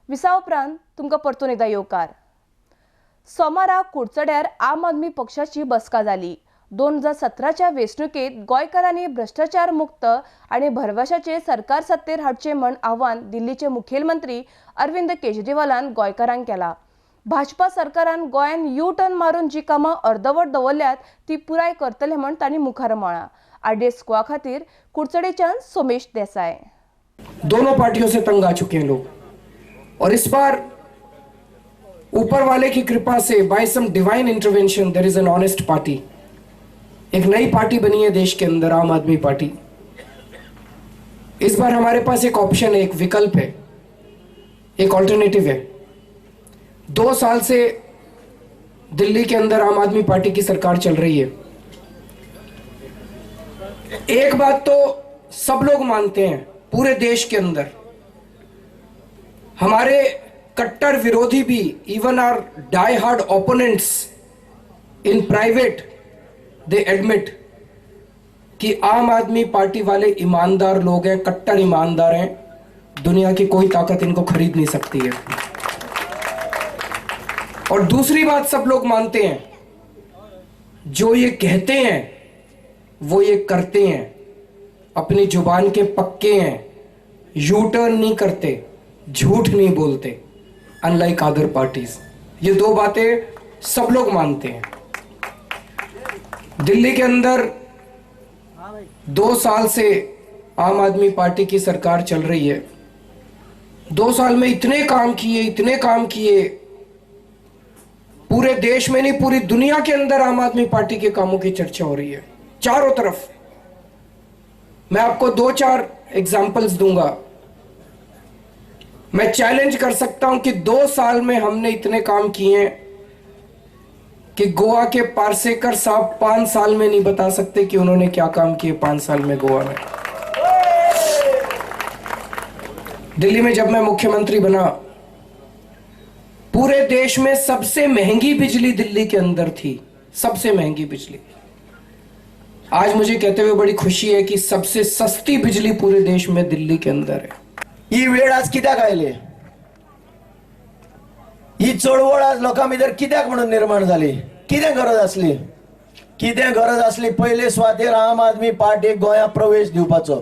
विसा उपरांत तुमकां परतून एकदा येवकार। सोमारा कुडचड्यार आम आदमी पक्षाची बसका जाली। 2017च्या वेंचणुकेत गोंयकारांनी भ्रष्टाचार मुक्त आणि भरवशाचे सरकार सत्तेर हाडचे म्हण आव्हान दिल्लीचे मुखेलमंत्री अरविंद केजरीवालान गोंयकारांक केला। भाजपा सरकारान गोंयान यू टर्न मारून जी कामां अर्दवट दवरल्यात ती पुराय करतले म्हण तांणी मुखार म्हळां। आरडीएस गोवा खातीर कुडचडेच्यान सोमेश देसाय। दोनों पार्टियों से तंग आ चुके हैं लोग और इस बार ऊपर वाले की कृपा से by some divine intervention there is an honest party. एक नई पार्टी बनी है देश के अंदर, आम आदमी पार्टी। इस बार हमारे पास एक ऑप्शन है, एक विकल्प है, एक ऑल्टरनेटिव है। 2 साल से दिल्ली के अंदर आम आदमी पार्टी की सरकार चल रही है। एक बात तो सब लोग मानते हैं, पूरे देश के अंदर हमारे कट्टर विरोधी भी, even our die hard opponents in private, they admit कि आम आदमी पार्टी वाले ईमानदार लोग हैं, कट्टर ईमानदार हैं। दुनिया की कोई ताकत इनको खरीद नहीं सकती है। और दूसरी बात सब लोग मानते हैं, जो ये कहते हैं वो ये करते हैं, अपनी जुबान के पक्के हैं, यू टर्न नहीं करते, झूठ नहीं बोलते, अनलाइक अदर पार्टीज। ये 2 बातें सब लोग मानते हैं। दिल्ली के अंदर 2 साल से आम आदमी पार्टी की सरकार चल रही है। 2 साल में इतने काम किए, पूरे देश में नहीं पूरी दुनिया के अंदर आम आदमी पार्टी के कामों की चर्चा हो रही है चारों तरफ। मैं आपको 2-4 एग्जाम्पल्स दूंगा। मैं चैलेंज कर सकता हूं कि 2 साल में हमने इतने काम किए हैं कि गोवा के पार्सेकर साहब 5 साल में नहीं बता सकते कि उन्होंने क्या काम किए 5 साल में गोवा में। दिल्ली में जब मैं मुख्यमंत्री बना, पूरे देश में सबसे महंगी बिजली दिल्ली के अंदर थी, सबसे महंगी बिजली। आज मुझे कहते हुए बड़ी खुशी है कि सबसे सस्ती बिजली पूरे देश में दिल्ली के अंदर है। ही वेळ आज कित्याक आयली? ही चळवळ आज लोकां भितर कित्याक म्हणून निर्माण जाली? कितें गरज आसली? पयले सुवातेर आम आदमी पार्टीक गोंयांत प्रवेश दिवपाचो।